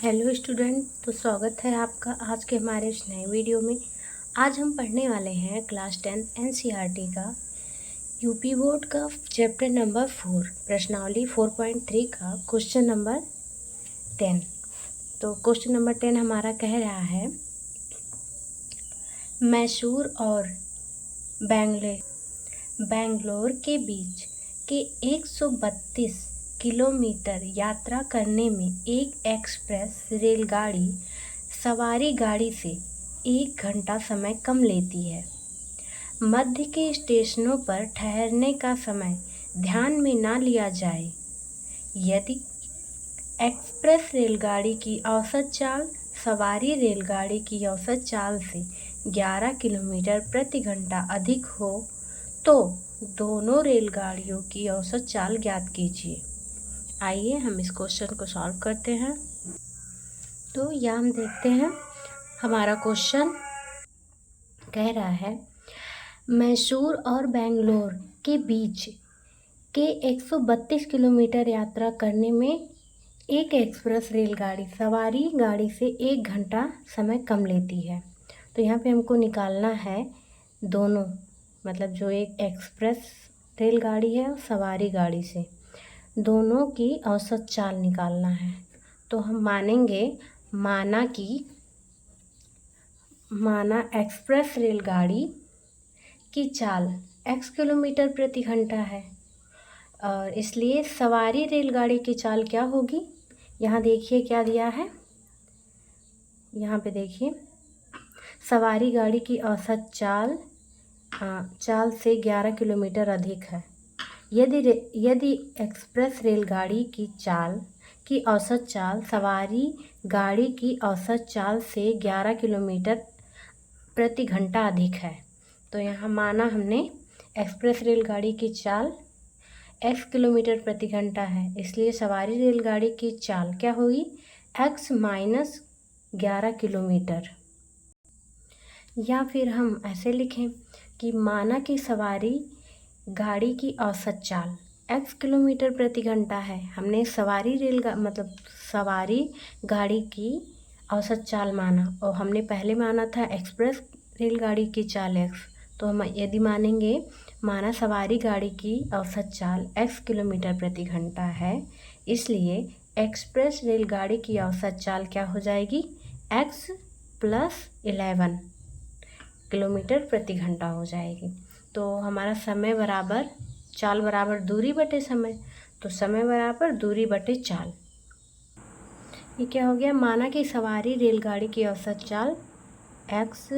Hello student, तो स्वागत है आपका आज के हमारे इस नए वीडियो में। आज हम पढ़ने वाले हैं क्लास 10 एनसीईआरटी का यूपी बोर्ड का चैप्टर नंबर 4 प्रश्नावली 4.3 का क्वेश्चन नंबर 10। तो क्वेश्चन नंबर 10 हमारा कह रहा है, मैसूर और बेंगलोर के बीच के 132 किलोमीटर यात्रा करने में एक एक्सप्रेस रेलगाड़ी सवारी गाड़ी से 1 घंटा समय कम लेती है। मध्य के स्टेशनों पर ठहरने का समय ध्यान में ना लिया जाए। यदि एक्सप्रेस रेलगाड़ी की औसत चाल सवारी रेलगाड़ी की औसत चाल से 11 किलोमीटर प्रति घंटा अधिक हो तो दोनों रेलगाड़ियों की औसत चाल ज्ञात कीजिए। आइए हम इस क्वेश्चन को सॉल्व करते हैं। तो यह हम देखते हैं, हमारा क्वेश्चन कह रहा है, मैसूर और बेंगलोर के बीच के 132 किलोमीटर यात्रा करने में एक एक्सप्रेस रेलगाड़ी सवारी गाड़ी से 1 घंटा समय कम लेती है। तो यहाँ पे हमको निकालना है दोनों, मतलब जो एक एक्सप्रेस रेलगाड़ी है और सवारी गाड़ी से दोनों की औसत चाल निकालना है। तो हम माना एक्सप्रेस रेलगाड़ी की चाल x किलोमीटर प्रति घंटा है और इसलिए सवारी रेलगाड़ी की चाल क्या होगी। यहाँ देखिए क्या दिया है, यहाँ पे देखिए सवारी गाड़ी की औसत चाल से 11 किलोमीटर अधिक है। यदि एक्सप्रेस रेलगाड़ी की चाल की औसत चाल सवारी गाड़ी की औसत चाल से 11 किलोमीटर प्रति घंटा अधिक है, तो यहाँ माना हमने एक्सप्रेस रेलगाड़ी की चाल x किलोमीटर प्रति घंटा है, इसलिए सवारी रेलगाड़ी की चाल क्या होगी, x माइनस 11 किलोमीटर। या फिर हम ऐसे लिखें कि माना कि सवारी गाड़ी की औसत चाल x किलोमीटर प्रति घंटा है। हमने सवारी गाड़ी की औसत चाल माना और हमने पहले माना था एक्सप्रेस रेलगाड़ी की चाल x। तो हम यदि माना सवारी गाड़ी की औसत चाल x किलोमीटर प्रति घंटा है, इसलिए एक्सप्रेस रेलगाड़ी की औसत चाल क्या हो जाएगी, x प्लस 11 किलोमीटर प्रति घंटा हो जाएगी। तो हमारा समय बराबर चाल बराबर दूरी बटे समय, तो समय बराबर दूरी बटे चाल। ये क्या हो गया, माना कि सवारी रेलगाड़ी की औसत चाल x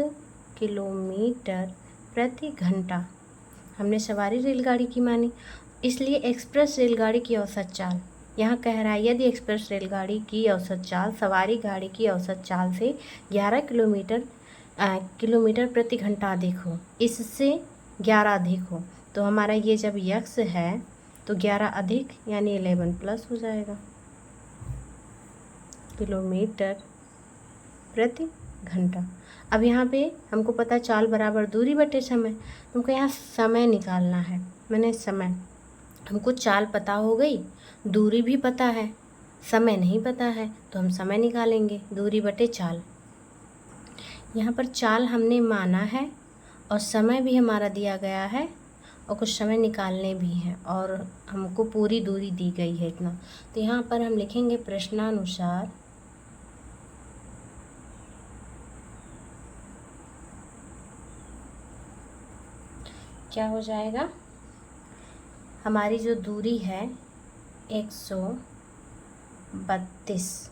किलोमीटर प्रति घंटा हमने सवारी रेलगाड़ी की मानी, इसलिए एक्सप्रेस रेलगाड़ी की औसत चाल यहाँ कह रहा है, यदि एक्सप्रेस रेलगाड़ी की औसत चाल सवारी गाड़ी की औसत चाल से 11 किलोमीटर प्रति घंटा अधिक हो, इससे 11 अधिक हो, तो हमारा ये जब x है तो 11 अधिक यानी 11 प्लस हो जाएगा किलोमीटर प्रति घंटा। अब यहाँ पे हमको पता चाल बराबर दूरी बटे समय, हमको यहाँ समय निकालना है। हमको चाल पता हो गई, दूरी भी पता है, समय नहीं पता है, तो हम समय निकालेंगे दूरी बटे चाल। यहाँ पर चाल हमने माना है और समय भी हमारा दिया गया है और कुछ समय निकालने भी हैं और हमको पूरी दूरी दी गई है इतना। तो यहाँ पर हम लिखेंगे प्रश्नानुसार क्या हो जाएगा, हमारी जो दूरी है 132,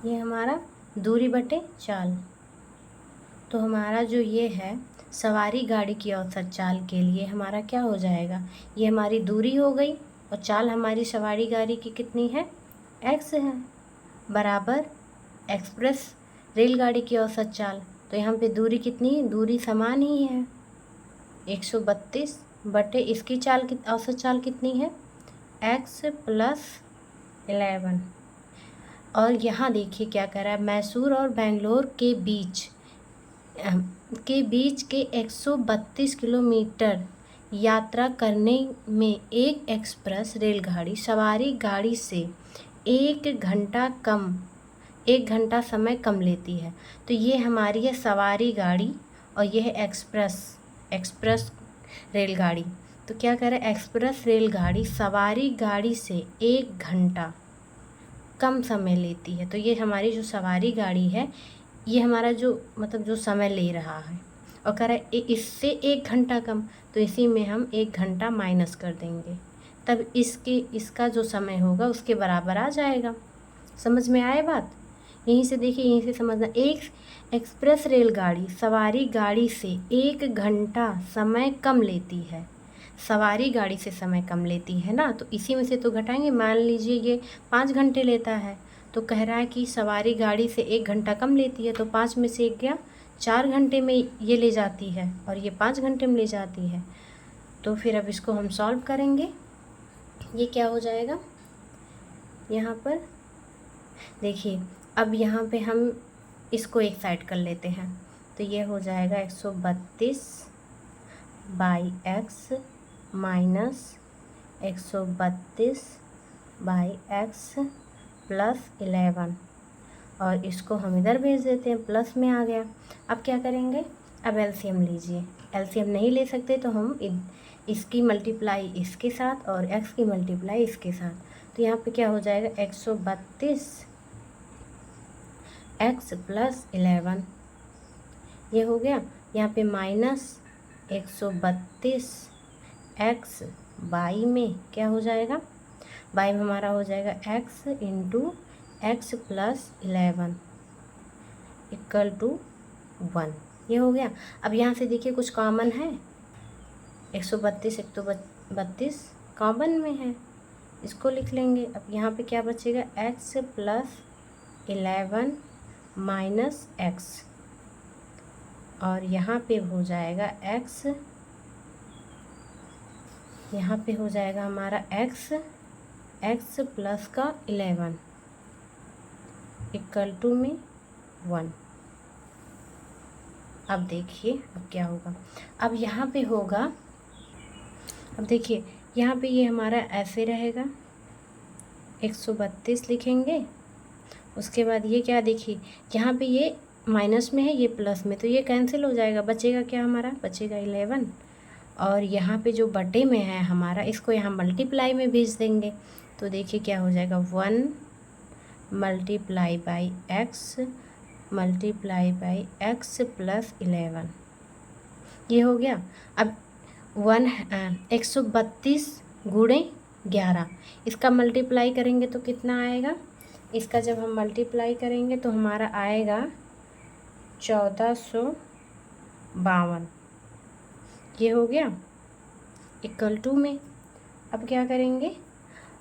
ये हमारा दूरी बटे चाल। तो हमारा जो ये है सवारी गाड़ी की औसत चाल के लिए हमारा क्या हो जाएगा, ये हमारी दूरी हो गई और चाल हमारी सवारी गाड़ी की कितनी है, x है, बराबर एक्सप्रेस रेलगाड़ी की औसत चाल। तो यहाँ पे दूरी कितनी है, दूरी समान ही है 132 बटे इसकी चाल की औसत चाल कितनी है, x प्लस 11। और यहाँ देखिए क्या कर रहा है, मैसूर और बेंगलोर के बीच के 132 किलोमीटर यात्रा करने में एक एक्सप्रेस रेलगाड़ी सवारी गाड़ी से 1 घंटा कम, 1 घंटा समय कम लेती है। तो ये हमारी है सवारी गाड़ी और ये है एक्सप्रेस रेलगाड़ी। तो क्या करें, एक्सप्रेस रेलगाड़ी सवारी गाड़ी से 1 घंटा कम समय लेती है। तो ये हमारी जो सवारी गाड़ी है ये हमारा जो मतलब जो समय ले रहा है, और कह रहा है इससे 1 घंटा कम, तो इसी में हम 1 घंटा माइनस कर देंगे, तब इसका जो समय होगा उसके बराबर आ जाएगा। समझ में आए बात? यहीं से देखिए, यहीं से समझना। एक एक्सप्रेस रेलगाड़ी सवारी गाड़ी से 1 घंटा समय कम लेती है, सवारी गाड़ी से समय कम लेती है ना, तो इसी में से तो घटाएंगे। मान लीजिए ये 5 घंटे लेता है, तो कह रहा है कि सवारी गाड़ी से 1 घंटा कम लेती है, तो 5 में से 1 गया, 4 घंटे में ये ले जाती है और ये 5 घंटे में ले जाती है। तो फिर अब इसको हम सॉल्व करेंगे। ये क्या हो जाएगा यहाँ पर देखिए, अब यहाँ पे हम इसको एक साइड कर लेते हैं, तो ये हो जाएगा 132/x माइनस 132/x प्लस 11, और इसको हम इधर भेज देते हैं, प्लस में आ गया। अब क्या करेंगे, अब एलसीएम लीजिए। एलसीएम नहीं ले सकते तो हम इसकी मल्टीप्लाई इसके साथ और x की मल्टीप्लाई इसके साथ, तो यहाँ पे क्या हो जाएगा 132x प्लस 11, ये हो गया। यहाँ पे माइनस 132x बाई में क्या हो जाएगा, बाई में हमारा हो जाएगा x into x plus 11 equal to 1, ये हो गया। अब यहाँ से देखिए कुछ कॉमन है, 132 कॉमन में है, इसको लिख लेंगे। अब यहाँ पे क्या बचेगा, x प्लस 11 माइनस x, और यहाँ पे हो जाएगा x, यहाँ पे हो जाएगा हमारा x प्लस का 11 इक्वल टू में 1। अब देखिए अब क्या होगा, अब यहाँ पे होगा, अब देखिए यहाँ पे ये हमारा ऐसे रहेगा, 132 लिखेंगे, उसके बाद ये क्या, देखिए यहाँ पे ये माइनस में है, ये प्लस में, तो ये कैंसिल हो जाएगा, बचेगा क्या हमारा, बचेगा 11, और यहाँ पे जो बटे में है हमारा, इसको यहाँ मल्टीप्लाई में भेज देंगे, तो देखिए क्या हो जाएगा 1 multiply by x multiply by x plus 11, ये हो गया। अब 132 गुणे 11, इसका मल्टीप्लाई करेंगे तो कितना आएगा, इसका जब हम मल्टीप्लाई करेंगे तो हमारा आएगा 1452, ये हो गया इक्वल टू में। अब क्या करेंगे,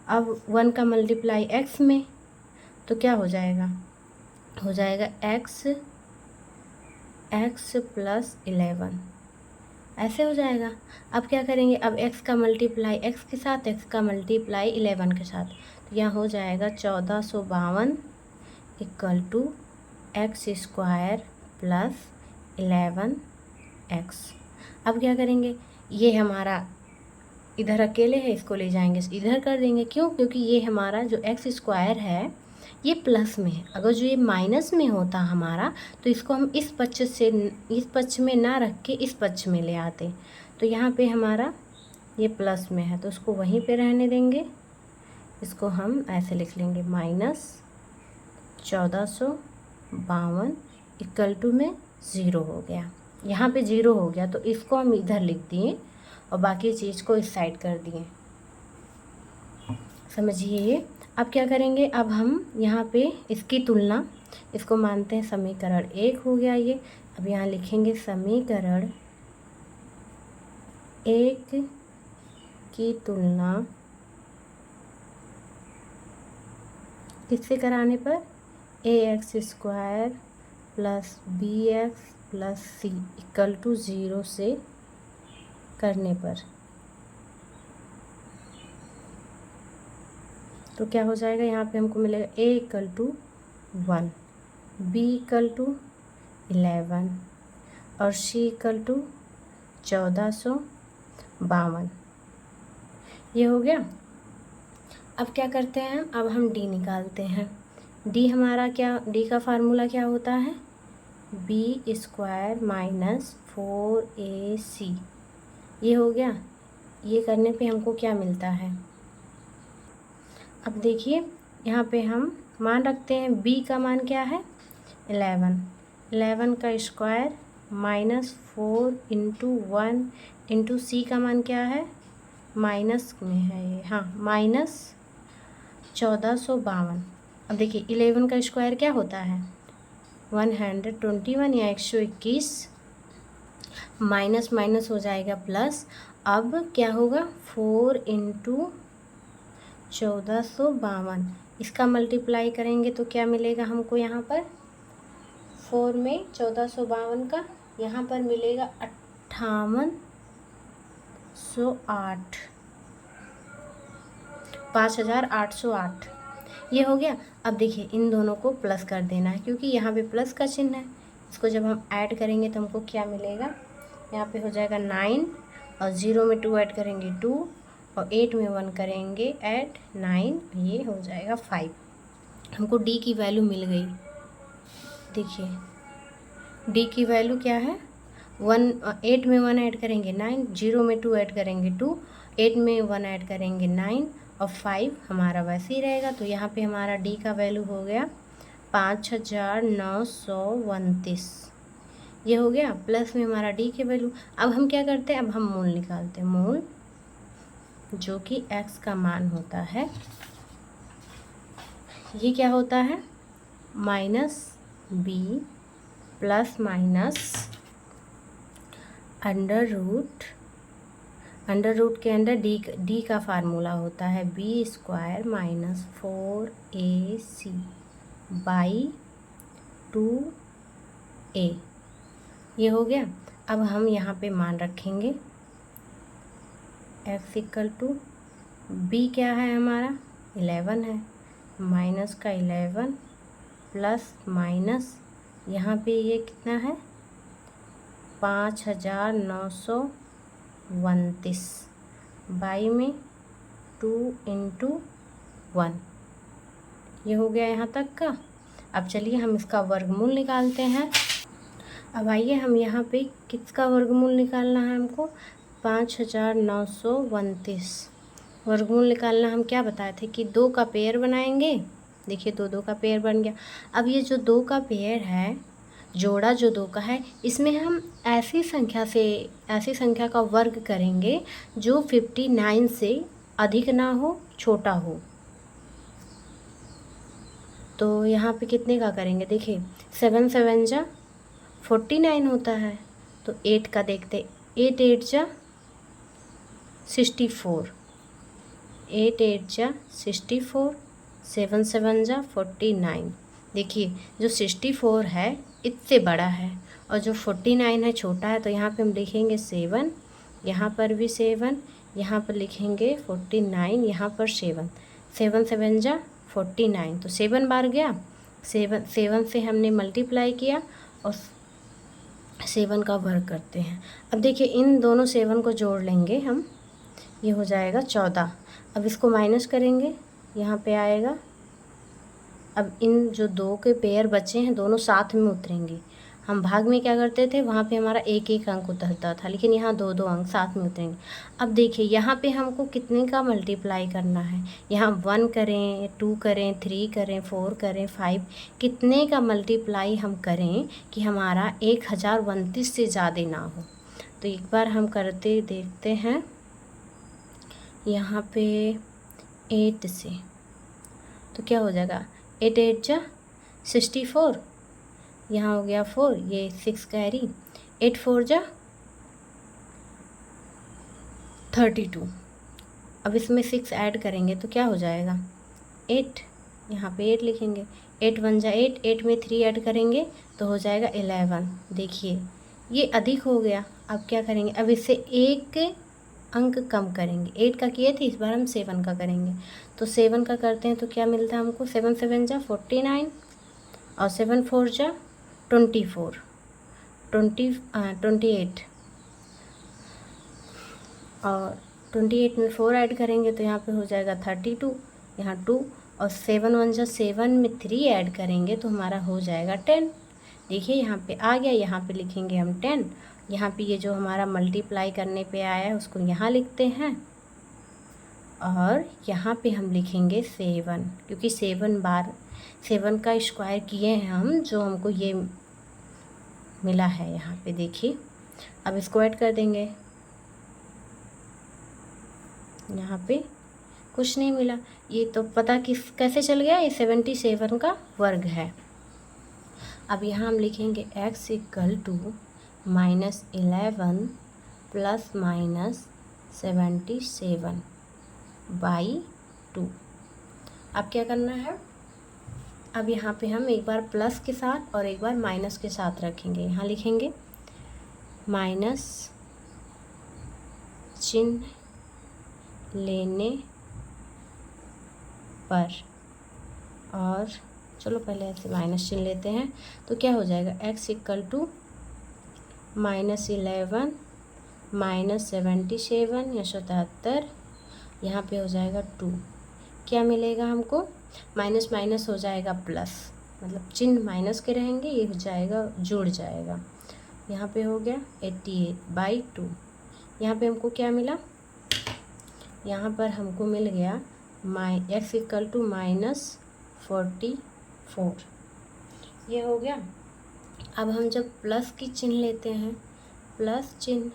अब 1 का मल्टीप्लाई x में, तो क्या हो जाएगा x प्लस 11, ऐसे हो जाएगा। अब क्या करेंगे, अब x का मल्टीप्लाई x के साथ, x का मल्टीप्लाई 11 के साथ, तो यहाँ हो जाएगा 1452 equal to x square plus 11x। अब क्या करेंगे, ये हमारा इधर अकेले है, इसको ले जाएंगे इधर कर देंगे, क्यों, क्योंकि ये हमारा जो एक्स स्क्वायर है ये प्लस में है, अगर जो ये माइनस में होता हमारा तो इसको हम इस पक्ष में ना रख के इस पक्ष में ले आते, तो यहाँ पे हमारा ये प्लस में है तो उसको वहीं पे रहने देंगे, इसको हम ऐसे लिख लेंगे -1452 इक्वल टू में 0 हो गया, यहाँ पे 0 हो गया, तो इसको हम इधर लिख दिए और बाकी चीज़ को इस साइड कर दिए, समझिए ये। अब क्या करेंगे, अब हम यहाँ पे इसकी तुलना, इसको मानते हैं समीकरण 1 हो गया ये। अब यहाँ लिखेंगे समीकरण 1 की तुलना किससे कराने पर, ax square plus bx plus c equal to 0 से करने पर, तो क्या हो जाएगा, यहाँ पे हमको मिलेगा a equal to 1, b equal to 11 और c इक्वल टू 1452, ये हो गया। अब क्या करते हैं, अब हम डी निकालते हैं। डी हमारा क्या, डी का फार्मूला क्या होता है, बी स्क्वायर माइनस 4AC। ये हो गया। ये करने पे हमको क्या मिलता है, अब देखिए यहाँ पे हम मान रखते हैं, बी का मान क्या है 11 का स्क्वायर माइनस 4 इंटू 1 इंटू सी का मान क्या है, माइनस में है ये, हाँ माइनस 1452। अब देखिए 11 का स्क्वायर क्या होता है 121 या 121, माइनस माइनस हो जाएगा प्लस। अब क्या होगा 4 इंटू 1452, इसका मल्टीप्लाई करेंगे तो क्या मिलेगा हमको, यहाँ पर 4 में 1452 का यहाँ पर मिलेगा 5808, 5808। ये हो गया। अब देखिए इन दोनों को प्लस कर देना है, क्योंकि यहाँ पे प्लस का चिन्ह है। इसको जब हम ऐड करेंगे तो हमको क्या मिलेगा, यहाँ पे हो जाएगा 9 और 0 में 2 ऐड करेंगे 2 और 8 में 1 करेंगे ऐड 9, ये हो जाएगा 5। हमको डी की वैल्यू मिल गई। देखिए डी की वैल्यू क्या है 8 में 1 ऐड करेंगे 9, 0 में 2 ऐड करेंगे 2, 8 में 1 ऐड करेंगे 9 और 5 हमारा वैसे ही रहेगा। तो यहाँ पे हमारा डी का वैल्यू हो गया 5929। ये हो गया। प्लस में हमारा डी की वैल्यू। अब हम क्या करते हैं, अब हम मूल निकालते हैं। मूल जो कि x का मान होता है, ये क्या होता है minus b plus minus under root के अंदर डी का फार्मूला होता है B square minus 4AC by 2A। ये हो गया। अब हम यहाँ पे मान रखेंगे x इक्वल टू बी क्या है हमारा 11 है, माइनस का 11 प्लस माइनस यहाँ पे ये कितना है 5929 बाई में 2 इंटू 1। ये हो गया यहाँ तक का। अब चलिए हम इसका वर्गमूल निकालते हैं। अब आइए हम यहाँ पे किसका वर्गमूल निकालना है, हमको 5929 वर्गमूल निकालना। हम क्या बताए थे कि 2 का पेयर बनाएंगे। देखिए 2 का पेयर बन गया। अब ये जो 2 का पेयर है, जोड़ा जो 2 का है, इसमें हम ऐसी संख्या का वर्ग करेंगे जो 59 से अधिक ना हो, छोटा हो। तो यहाँ पे कितने का करेंगे, देखिए 7 7 जा 49 होता है, तो 8 का देखते, 8 8 जा 64, 8 8 जा 64, 7 7 जा 49। देखिए जो 64 है इससे बड़ा है और जो 49 है छोटा है, तो यहाँ पे हम लिखेंगे 7, यहाँ पर भी 7, यहाँ पर लिखेंगे 49, यहाँ पर 7, 7 7 जा 49, तो 7 बार गया। 7 से हमने मल्टीप्लाई किया और 7 का वर्ग करते हैं। अब देखिए इन दोनों 7 को जोड़ लेंगे हम, ये हो जाएगा 14। अब इसको माइनस करेंगे, यहाँ पे आएगा। अब इन जो 2 के पेयर बचे हैं दोनों साथ में उतरेंगे। हम भाग में क्या करते थे, वहाँ पे हमारा एक एक अंक उतरता था, लेकिन यहाँ 2 अंक साथ में उतरेंगे। अब देखिए यहाँ पे हमको कितने का मल्टीप्लाई करना है, यहाँ 1 करें, 2 करें, 3 करें, 4 करें, 5, कितने का मल्टीप्लाई हम करें कि हमारा 1029 से ज़्यादा ना हो। तो एक बार हम करते देखते हैं। यहाँ पे 8 से तो क्या हो जाएगा, 8 8 जा 64, यहाँ हो गया 4, ये 6 कैरी, 8 4 जा 32। अब इसमें 6 ऐड करेंगे तो क्या हो जाएगा 8, यहाँ पे 8 लिखेंगे, 8 1 जा 8, 8 में 3 ऐड करेंगे तो हो जाएगा 11। देखिए ये अधिक हो गया। अब क्या करेंगे, अब इससे एक अंक कम करेंगे। 8 का किए थे, इस बार हम 7 का करेंगे। तो 7 का करते हैं तो क्या मिलता है हमको, 7 7 जा 49 और 7 4 जा 24, 28 और 28 में 4 ऐड करेंगे तो यहाँ पे हो जाएगा 32। यहाँ 2 और 7 1 जा 7 में 3 ऐड करेंगे तो हमारा हो जाएगा 10। देखिए यहाँ पे आ गया, यहाँ पे लिखेंगे हम 10। यहाँ पे ये जो हमारा मल्टीप्लाई करने पे आया है उसको यहाँ लिखते हैं और यहाँ पे हम लिखेंगे 7, क्योंकि 7 बार 7 का स्क्वायर किए हैं हम, जो हमको ये मिला है यहाँ पे। देखिए अब इसको ऐड कर देंगे, यहाँ पे कुछ नहीं मिला। ये तो पता कैसे चल गया, ये 77 का वर्ग है। अब यहाँ हम लिखेंगे x इक्वल टू -11 प्लस -77/2। अब क्या करना है, अब यहाँ पे हम एक बार प्लस के साथ और एक बार माइनस के साथ रखेंगे। यहाँ लिखेंगे माइनस चिन्ह लेने पर, और चलो पहले ऐसे माइनस चिन्ह लेते हैं तो क्या हो जाएगा, x इक्वल टू -11 -77 या 77, यहाँ पे हो जाएगा 2। क्या मिलेगा हमको, माइनस माइनस हो जाएगा प्लस, मतलब चिन्ह माइनस के रहेंगे, ये हो जाएगा जुड़ जाएगा। यहाँ पे हो गया 88/2। यहाँ पे हमको क्या मिला, यहाँ पर हमको मिल गया x इक्वल टू -44। ये हो गया। अब हम जब प्लस की चिन्ह लेते हैं, प्लस चिन्ह,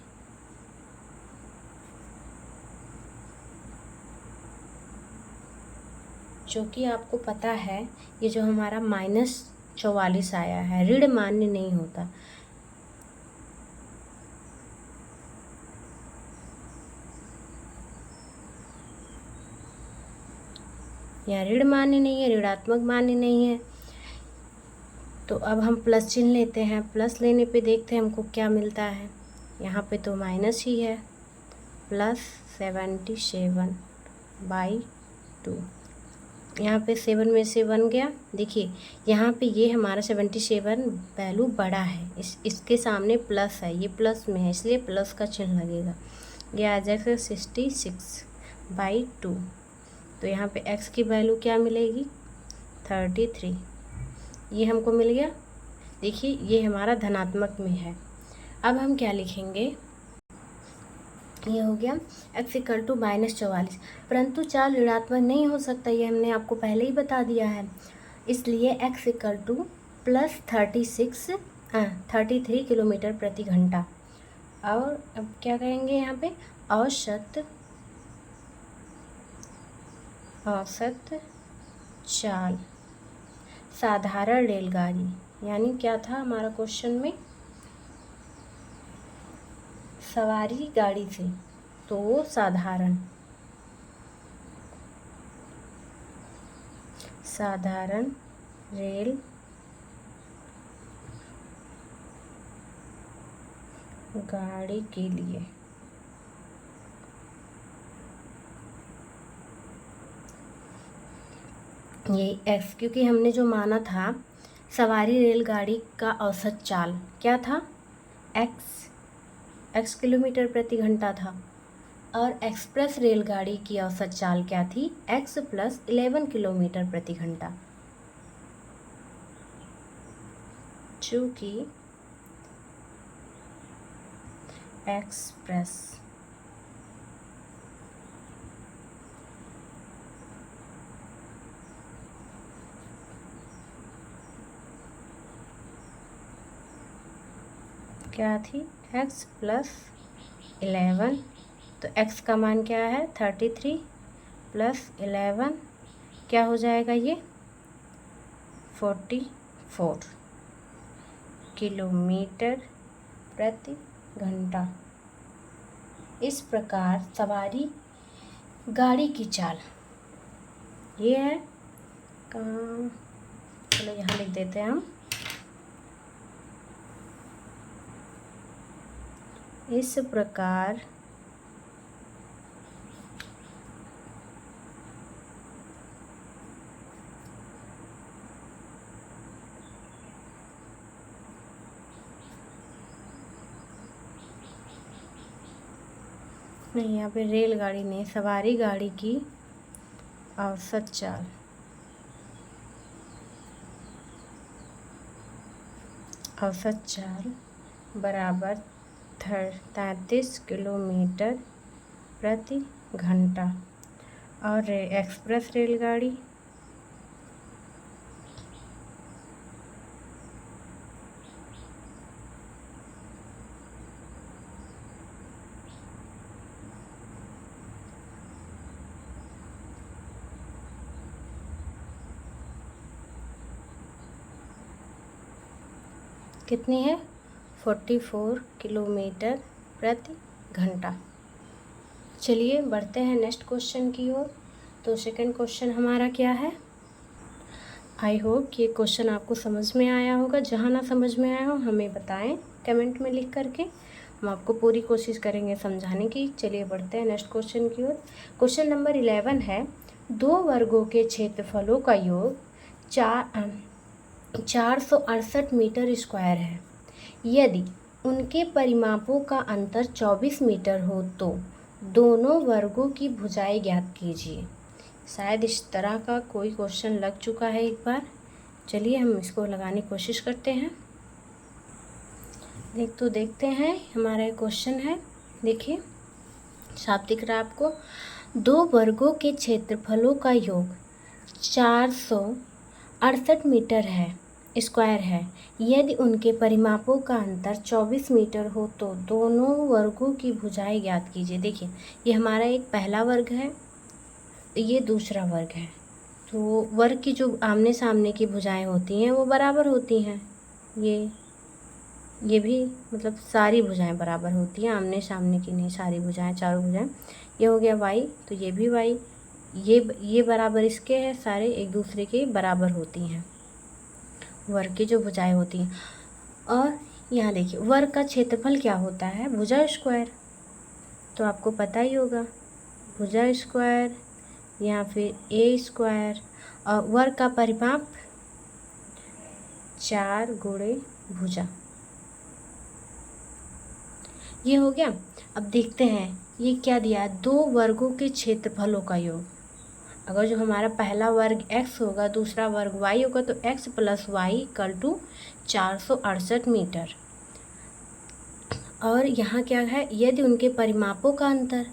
जो कि आपको पता है ये जो हमारा -44 आया है ऋण मान्य नहीं होता। यहाँ ऋण मान्य नहीं है, ऋणात्मक मान्य नहीं है। तो अब हम प्लस चिन्ह लेते हैं, प्लस लेने पे देखते हैं हमको क्या मिलता है। यहाँ पे तो माइनस ही है, +77/2। यहाँ पे 7 में से 1 गया। देखिए यहाँ पे ये हमारा 77 वैल्यू बड़ा है, इसके सामने प्लस है, ये प्लस में है इसलिए प्लस का चिन्ह लगेगा। ये आ जाएगा 66/2। तो यहाँ पे x की वैल्यू क्या मिलेगी, 33। ये हमको मिल गया। देखिए ये हमारा धनात्मक में है। अब हम क्या लिखेंगे, ये हो गया x इक्वल टू -44, परंतु चाल ऋणात्मक नहीं हो सकता, ये हमने आपको पहले ही बता दिया है। इसलिए x इक्वल टू +33 किलोमीटर प्रति घंटा। और अब क्या करेंगे, यहाँ पे औसत चाल साधारण रेलगाड़ी, यानी क्या था हमारा क्वेश्चन में, सवारी गाड़ी से, तो वो साधारण रेल गाड़ी के लिए ये x, क्योंकि हमने जो माना था सवारी रेलगाड़ी का औसत चाल क्या था, x किलोमीटर प्रति घंटा था, और एक्सप्रेस रेलगाड़ी की औसत चाल क्या थी, x + 11 किलोमीटर प्रति घंटा। चूँकि एक्सप्रेस क्या थी, x + 11, तो x का मान क्या है 33 + 11 क्या हो जाएगा, ये 44 किलोमीटर प्रति घंटा। इस प्रकार सवारी गाड़ी की चाल ये है। चलो यहाँ लिख देते हैं हम, इस प्रकार नहीं, यहाँ पे रेलगाड़ी नहीं, सवारी गाड़ी की औसत चाल बराबर 33 किलोमीटर प्रति घंटा। और एक्सप्रेस रेलगाड़ी कितनी है? 44 किलोमीटर प्रति घंटा। चलिए बढ़ते हैं नेक्स्ट क्वेश्चन की ओर। तो सेकंड क्वेश्चन हमारा क्या है? आई होप कि ये क्वेश्चन आपको समझ में आया होगा। जहाँ ना समझ में आया हो हमें बताएं कमेंट में लिख करके, हम आपको पूरी कोशिश करेंगे समझाने की। चलिए बढ़ते हैं नेक्स्ट क्वेश्चन की ओर। क्वेश्चन नंबर 11 है, दो वर्गों के क्षेत्रफलों का योग 468 मीटर स्क्वायर है। यदि उनके परिमापों का अंतर 24 मीटर हो तो दोनों वर्गों की भुजाएं ज्ञात कीजिए। शायद इस तरह का कोई क्वेश्चन लग चुका है एक बार। चलिए हम इसको लगाने की कोशिश करते हैं। देखते हैं हमारा क्वेश्चन है। देखिए साफ दिख रहा है आपको। दो वर्गों के क्षेत्रफलों का योग 468 मीटर है स्क्वायर है। यदि उनके परिमापों का अंतर 24 मीटर हो तो दोनों वर्गों की भुजाएं ज्ञात कीजिए। देखिए ये हमारा एक पहला वर्ग है, ये दूसरा वर्ग है। तो वर्ग की जो आमने सामने की भुजाएं होती हैं वो बराबर होती हैं। ये भी मतलब सारी भुजाएं बराबर होती हैं, आमने सामने की नहीं, सारी भुजाएं, चारों भुजाएं। ये हो गया y, तो ये भी y, ये बराबर इसके है, सारे एक दूसरे के बराबर होती हैं वर्ग की जो भुजाएं होती हैं। और यहाँ देखिए वर्ग का क्षेत्रफल क्या होता है? भुजा स्क्वायर। तो आपको पता ही होगा भुजा स्क्वायर या फिर ए स्क्वायर। और वर्ग का परिमाप 4 गुणे भुजा। ये हो गया। अब देखते हैं ये क्या दिया है, दो वर्गों के क्षेत्रफलों का योग। अगर जो हमारा पहला वर्ग x होगा, दूसरा वर्ग y होगा, तो x plus y equal to 468 metre. और यहाँ क्या है, यदि उनके परिमापों का अंतर,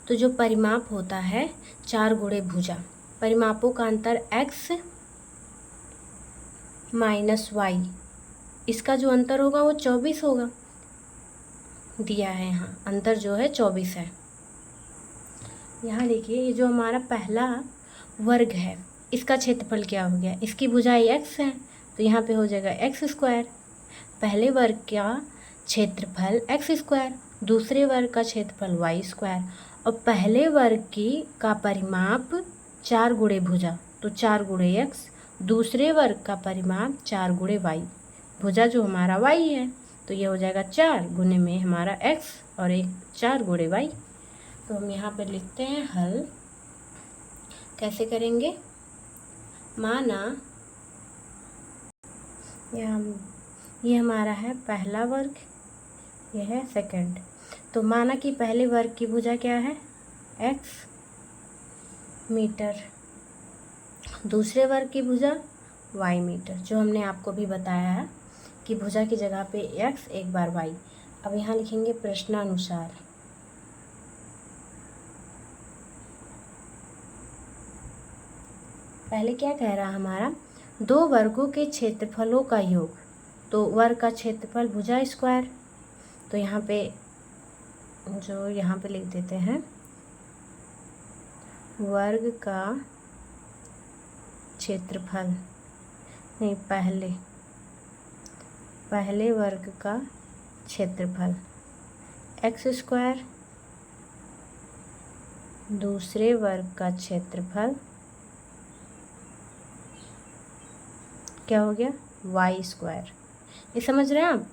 तो जो परिमाप होता है 4 गुणे भुजा, परिमापों का अंतर x माइनस वाई, इसका जो अंतर होगा वो 24 होगा, दिया है यहाँ अंतर जो है 24 है। यहाँ देखिए ये जो हमारा पहला वर्ग है इसका क्षेत्रफल क्या हो गया, इसकी भुजाएं x है, तो यहाँ पे हो जाएगा x स्क्वायर। पहले वर्ग का क्षेत्रफल x स्क्वायर, दूसरे वर्ग का क्षेत्रफल y स्क्वायर, और पहले वर्ग का परिमाप 4 गुणे भुजा, तो 4 गुणे x, दूसरे वर्ग का परिमाप 4 गुणे y, भुजा जो हमारा y है, तो ये हो जाएगा 4 गुणे में हमारा x और एक 4 गुणे y। तो हम यहाँ पर लिखते हैं हल। कैसे करेंगे? माना ये हमारा है पहला वर्ग, ये है सेकंड। तो माना कि पहले वर्ग की भुजा क्या है, x मीटर, दूसरे वर्ग की भुजा y मीटर, जो हमने आपको भी बताया है कि भुजा की जगह पे x एक बार y। अब यहाँ लिखेंगे प्रश्नानुसार। पहले क्या कह रहा हमारा, दो वर्गों के क्षेत्रफलों का योग, तो वर्ग का क्षेत्रफल भुजा स्क्वायर, तो यहाँ पे लिख देते हैं वर्ग का क्षेत्रफल, नहीं पहले वर्ग का क्षेत्रफल x स्क्वायर, दूसरे वर्ग का क्षेत्रफल क्या हो गया, y स्क्वायर। ये समझ रहे हैं आप?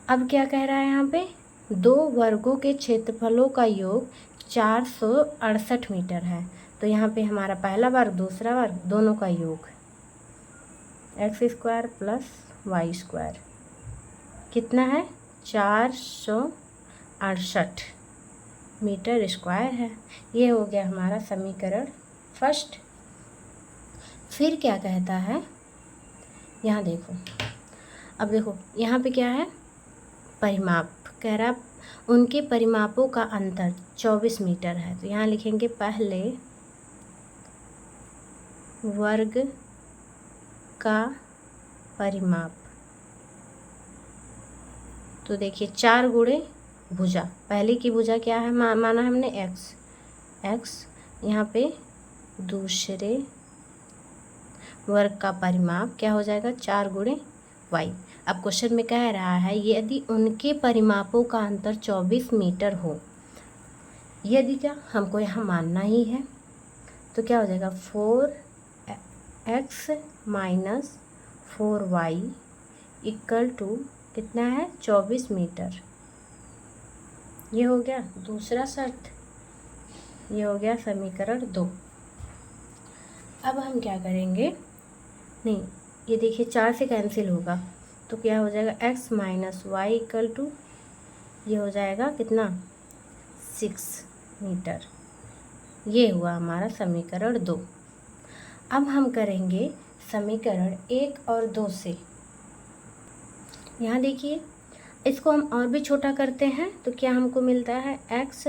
अब क्या कह रहा है यहाँ पे, दो वर्गों के क्षेत्रफलों का योग 468 मीटर है। तो यहाँ पे हमारा पहला वर्ग दूसरा वर्ग दोनों का योग x square plus y square कितना है, 468 मीटर स्क्वायर है। ये हो गया हमारा समीकरण फर्स्ट। फिर क्या कहता है, यहाँ देखो, अब देखो यहाँ पे क्या है, परिमाप कह रहा, उनके परिमापों का अंतर 24 मीटर है। तो यहाँ लिखेंगे पहले वर्ग का परिमाप। तो देखिए 4 गुणे भुजा, पहले की भुजा क्या है, माना हमने x, यहाँ पे दूसरे वर्ग का परिमाप क्या हो जाएगा, 4 गुणे y। अब क्वेश्चन में कह रहा है यदि उनके परिमापों का अंतर 24 मीटर हो, यदि क्या हमको यहाँ मानना ही है, तो क्या हो जाएगा 4x minus 4y equal to कितना है, 24 मीटर। ये हो गया दूसरा शर्त, ये हो गया समीकरण 2। अब हम क्या करेंगे, नहीं ये देखिए 4 से कैंसिल होगा, तो क्या हो जाएगा x minus y equal to, ये हो जाएगा कितना, 6 मीटर। ये हुआ हमारा समीकरण 2। अब हम करेंगे समीकरण 1 और 2 से। यहाँ देखिए इसको हम और भी छोटा करते हैं, तो क्या हमको मिलता है x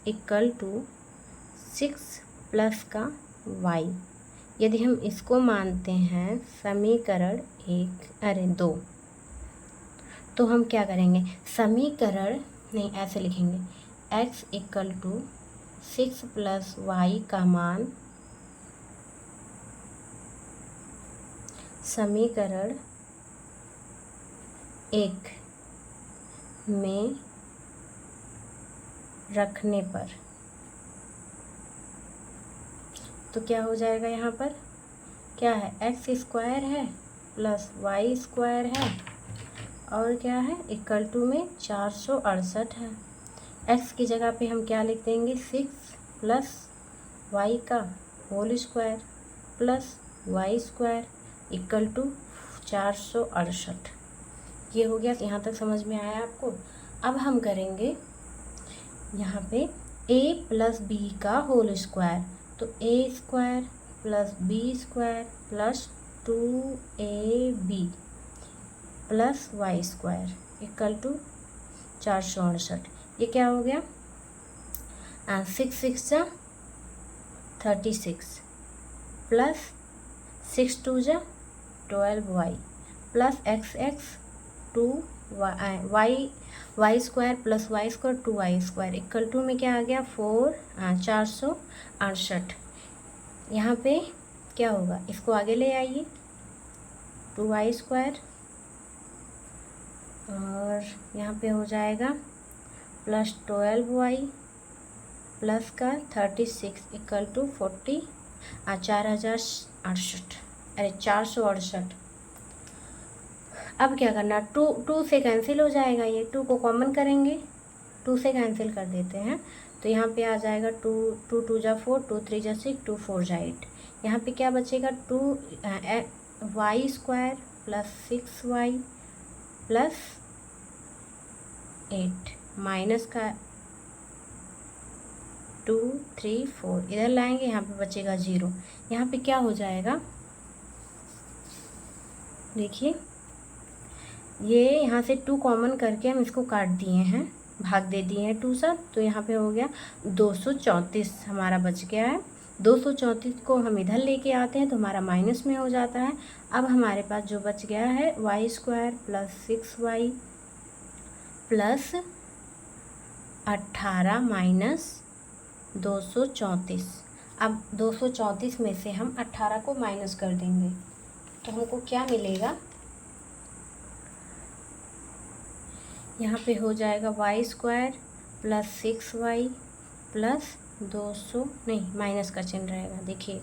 इक्वल टू 6 प्लस का y। यदि हम इसको मानते हैं समीकरण 2, तो हम क्या करेंगे, समीकरण नहीं ऐसे लिखेंगे, x equal to 6 plus y का मान समीकरण 1 में रखने पर, तो क्या हो जाएगा, यहाँ पर क्या है, x स्क्वायर है प्लस वाई स्क्वायर है और क्या है इक्वल टू में 468 है। x की जगह पे हम क्या लिख देंगे, 6 प्लस वाई का whole square plus y square equal to 468। ये हो गया, यहाँ तक समझ में आया आपको। अब हम करेंगे यहाँ पे a प्लस बी का होल स्क्वायर, तो a square plus b square plus 2ab plus y square equal to 468। ये क्या हो गया, 6 6 जा 36 प्लस 6 2 जा 12y plus x 2 y square plus y square 2y square equal to में क्या आ गया, 468। यहाँ पे क्या होगा, इसको आगे ले आइए, 2y स्क्वायर और यहाँ पे हो जाएगा प्लस 12y प्लस का 36 इक्वल टू 468। अब क्या करना, 2 से कैंसिल हो जाएगा, ये 2 को कॉमन करेंगे, 2 से कैंसिल कर देते हैं, तो यहाँ पे आ जाएगा 2 2 जा 4, 2 3 जा 6, 2 4 जा 8। यहाँ पे क्या बचेगा, 2y square plus 6y plus 8 minus का 2 3 4 इधर लाएंगे, यहाँ पे बचेगा 0। यहाँ पे क्या हो जाएगा, देखिए ये यहाँ से 2 कॉमन करके हम इसको काट दिए हैं, भाग दे दिए हैं 2 से, तो यहाँ पे हो गया 234 हमारा बच गया है। 234 को हम इधर लेके आते हैं तो हमारा माइनस में हो जाता है। अब हमारे पास जो बच गया है y square plus 6y plus 18 minus 234। अब 234 में से हम 18 को माइनस कर देंगे तो हमको क्या मिलेगा, यहाँ पे हो जाएगा Y square plus 6y plus 200 नहीं माइनस का चिन्ह रहेगा। देखिए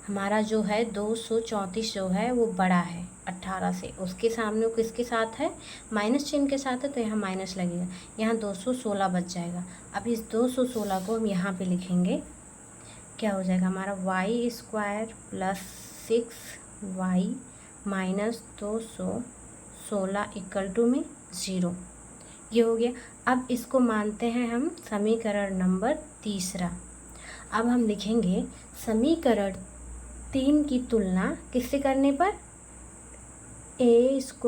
हमारा जो है 234 जो है वो बड़ा है 18 से, उसके सामने वो किसके साथ है, माइनस चिन्ह के साथ है, तो यहाँ माइनस लगेगा, यहाँ 216 बच जाएगा। अब इस 216 को हम यहाँ पे लिखेंगे, क्या हो जाएगा हमारा y square plus 6y minus 216 equal to में 0। ये हो गया। अब इसको मानते हैं हम समीकरण नंबर 3। अब हम लिखेंगे समीकरण 3 की तुलना किससे करने पर, ax²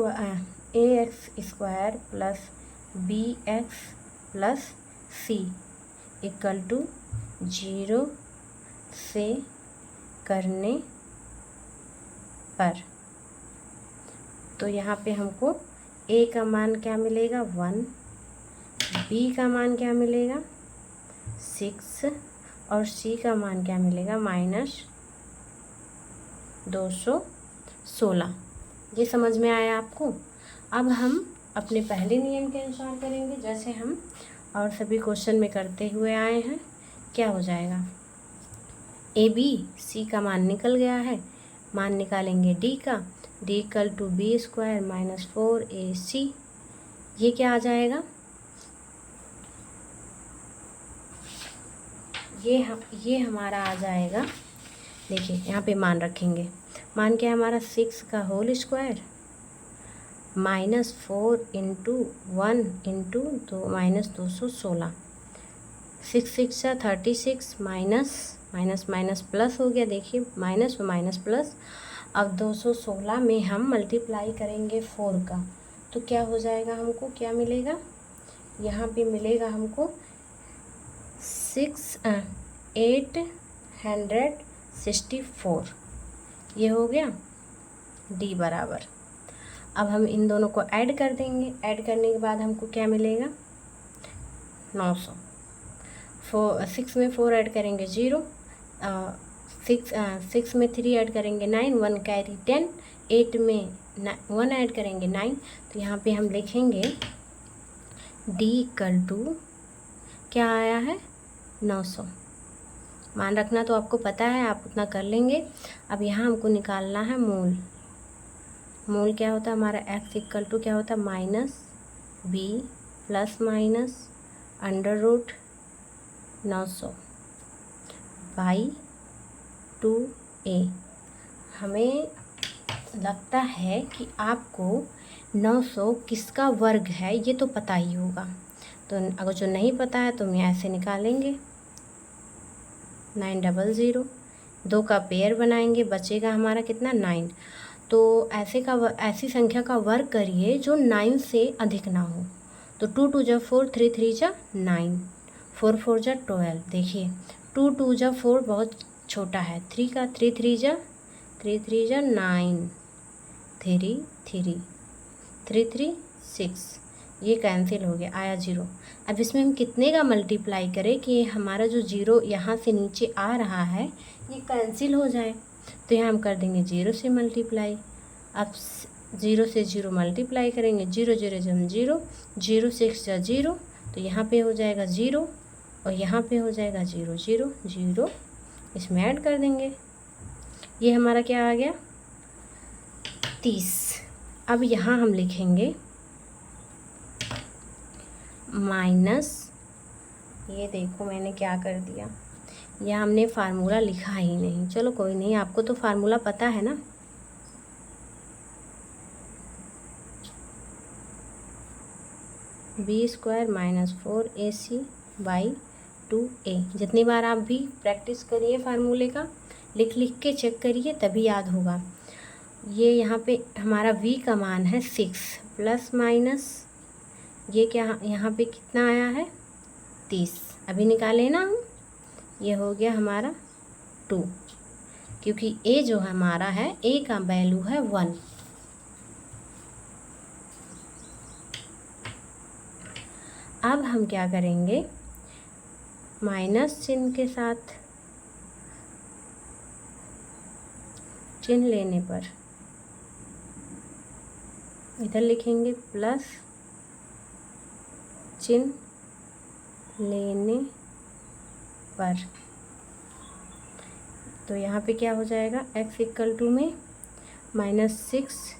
plus bx plus c equal to 0 से करने पर। तो यहाँ पे हमको a का मान क्या मिलेगा 1, b का मान क्या मिलेगा 6 और c का मान क्या मिलेगा -216। ये समझ में आया आपको। अब हम अपने पहले नियम के अनुसार करेंगे, जैसे हम और सभी क्वेश्चन में करते हुए आए हैं। क्या हो जाएगा, ए बी सी का मान निकल गया है, मान निकालेंगे डी का, D equal to b² - 4ac। ये क्या आ जाएगा, ये हमारा आ जाएगा। देखिए यहाँ पे मान रखेंगे, मान क्या है हमारा 6 का होल स्क्वायर -4 × 1 × 2 -216। 6 6 36 माइनस प्लस हो गया। देखिए माइनस माइनस प्लस। अब 216 में हम मल्टीप्लाई करेंगे 4 का, तो क्या हो जाएगा, हमको क्या मिलेगा, यहाँ पे मिलेगा हमको 864। ये हो गया डी बराबर। अब हम इन दोनों को ऐड कर देंगे, ऐड करने के बाद हमको क्या मिलेगा 900। 6 में 4 ऐड करेंगे 0, 6 में 3 ऐड करेंगे 9, 1 कैरी 10, 8 में 1 ऐड करेंगे 9। तो यहाँ पे हम लिखेंगे डी इक्वल टू क्या आया है 900। मान रखना तो आपको पता है, आप उतना कर लेंगे। अब यहाँ हमको निकालना है मूल। मूल क्या होता है हमारा, x इक्वल टू क्या होता है -b plus minus √900 by 2a। हमें लगता है कि आपको 900 किसका वर्ग है ये तो पता ही होगा, तो अगर जो नहीं पता है तो हम ऐसे निकालेंगे 900, 2 का पेयर बनाएंगे, बचेगा हमारा कितना 9। तो ऐसी संख्या का वर्ग करिए जो 9 से अधिक ना हो। तो 2 2 जा 4, 3 3 जा 9, 4 4 जा 12। देखिए 2 2 जा 4 बहुत छोटा है, 3 का 3 3 जा 9, 3 3 3 3 6, ये कैंसिल हो गया, आया 0। अब इसमें हम कितने का मल्टीप्लाई करें कि हमारा जो 0 यहाँ से नीचे आ रहा है ये कैंसिल हो जाए। तो यहाँ हम कर देंगे 0 से मल्टीप्लाई। अब 0 से 0 मल्टीप्लाई करेंगे, 0 0 जम 0, 0 6 जा 0, तो यहाँ पे हो जाएगा 0 और यहाँ पे हो जाएगा 0 0 0, इसमें ऐड कर देंगे। ये हमारा क्या आ गया 30। अब यहाँ हम लिखेंगे माइनस, ये देखो मैंने क्या कर दिया, यह हमने फार्मूला लिखा ही नहीं। चलो कोई नहीं, आपको तो फार्मूला पता है ना। b² - 4ac by 2a। जितनी बार आप भी प्रैक्टिस करिए फार्मूले का, लिख लिख के चेक करिए, तभी याद होगा। ये यहाँ पे हमारा v का मान है 6 प्लस माइनस ये क्या यहाँ पे कितना आया है 30, अभी निकाले ना हम, ये हो गया हमारा 2, क्योंकि a जो हमारा है a का वैल्यू है 1। अब हम क्या करेंगे, माइनस चिन्ह के साथ चिन्ह लेने पर इधर लिखेंगे प्लस चिन्ह लेने पर। तो यहाँ पे क्या हो जाएगा x इक्वल टू में -6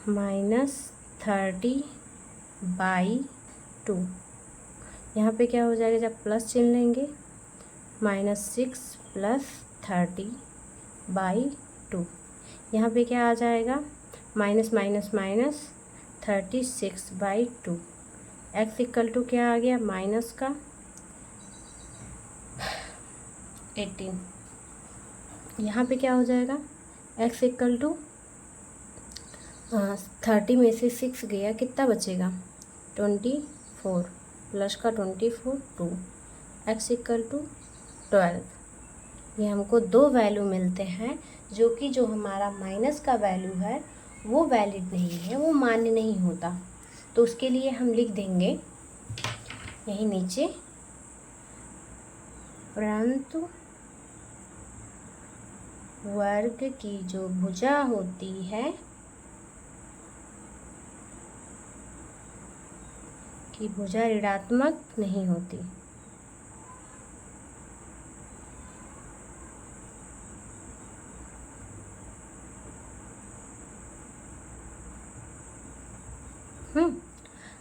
-30/2। यहाँ पे क्या हो जाएगा, जब प्लस चिन्ह लेंगे -6 + 30/2। यहाँ पे क्या आ जाएगा माइनस 36/2। x इक्वल टू क्या आ गया माइनस का 18। यहाँ पे क्या हो जाएगा, x इक्वल टू 30 में से 6 गया, कितना बचेगा 24 प्लस का 24 2, x इक्वल टू 12। ये हमको दो वैल्यू मिलते हैं जो कि जो हमारा माइनस का वैल्यू है वो वैलिड नहीं है, वो मान्य नहीं होता। तो उसके लिए हम लिख देंगे यहीं नीचे, परंतु वर्ग की जो भुजा होती है की भुजा ऋणात्मक नहीं होती।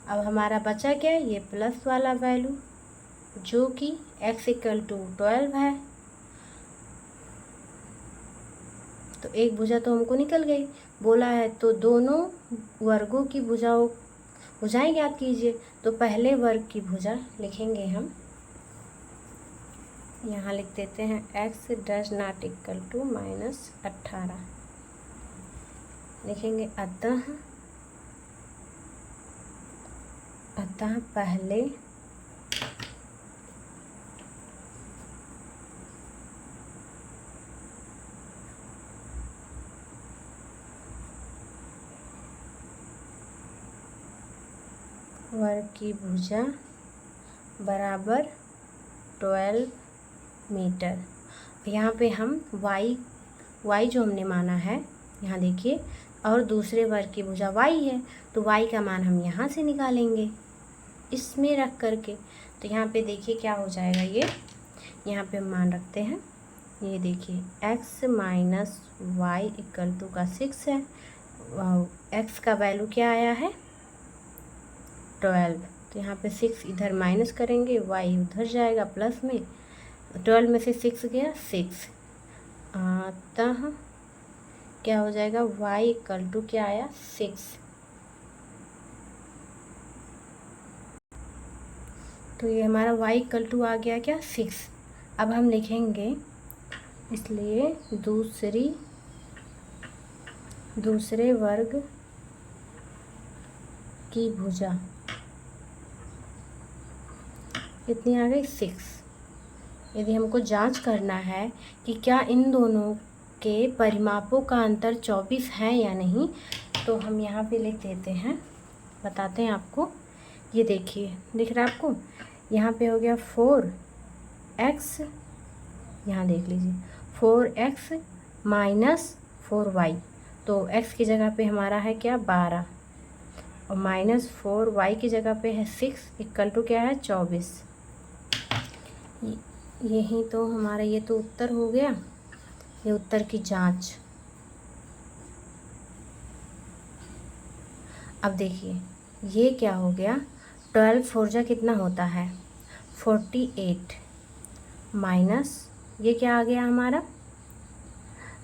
अब हमारा बचा क्या, ये प्लस वाला वैल्यू जो कि x इक्वल टू 12 है। तो एक भुजा तो हमको निकल गई, बोला है तो दोनों वर्गों की भुजाएं ज्ञात कीजिए। तो पहले वर्ग की भुजा लिखेंगे हम, यहाँ लिख देते हैं x does not equal to -18 लिखेंगे। अतः पहले वर्ग की भुजा बराबर 12 मीटर। यहाँ पे हम y जो हमने माना है, यहाँ देखिए, और दूसरे वर्ग की भुजा y है, तो y का मान हम यहाँ से निकालेंगे इसमें रख करके। तो यहाँ पे देखिए क्या हो जाएगा, ये यहाँ पे मान रखते हैं, ये देखिए x minus y equal to का 6 है, x का वैल्यू क्या आया है 12। तो यहाँ पे 6 इधर माइनस करेंगे, y उधर जाएगा प्लस में, 12 में से 6 गया 6। अतः क्या हो जाएगा, y इक्वल टू क्या आया 6। तो ये हमारा y इक्वल टू आ गया क्या 6। अब हम लिखेंगे, इसलिए दूसरे वर्ग की भुजा कितनी आ गई 6। यदि हमको जांच करना है कि क्या इन दोनों के परिमापों का अंतर 24 है या नहीं, तो हम यहाँ पे लिख देते हैं, बताते हैं आपको। ये देखिए, दिख रहा है आपको, यहाँ पे हो गया 4x, यहाँ देख लीजिए 4x माइनस 4y, तो x की जगह पे हमारा है क्या 12, और माइनस 4y की जगह पे है 6 इक्वल टू क्या है 24। यही तो हमारा, ये तो उत्तर हो गया, ये उत्तर की जांच। अब देखिए ये क्या हो गया, 12 फोरजा कितना होता है 48, माइनस ये क्या आ गया हमारा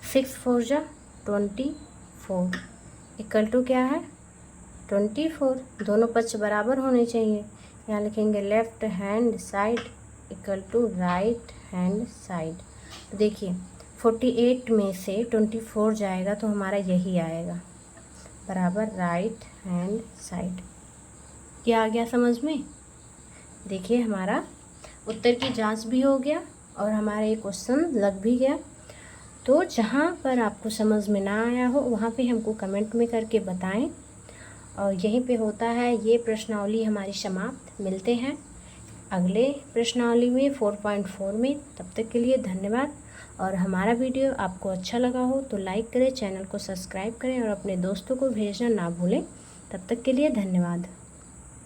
6 फोरजा 24 इक्वल टू क्या है 24। दोनों पक्ष बराबर होने चाहिए। यहाँ लिखेंगे left hand side equal to right hand side. तो देखिए 48 में से 24 जाएगा तो हमारा यही आएगा, बराबर राइट हैंड साइड। क्या आ गया समझ में? देखिए हमारा उत्तर की जांच भी हो गया और हमारा ये क्वेश्चन लग भी गया। तो जहाँ पर आपको समझ में ना आया हो वहाँ पे हमको कमेंट में करके बताएं। और यहीं पे होता है ये प्रश्नावली हमारी समाप्त। मिलते हैं अगले प्रश्नावली में 4.4 में। तब तक के लिए धन्यवाद। और हमारा वीडियो आपको अच्छा लगा हो तो लाइक करें, चैनल को सब्सक्राइब करें और अपने दोस्तों को भेजना ना भूलें। तब तक के लिए धन्यवाद।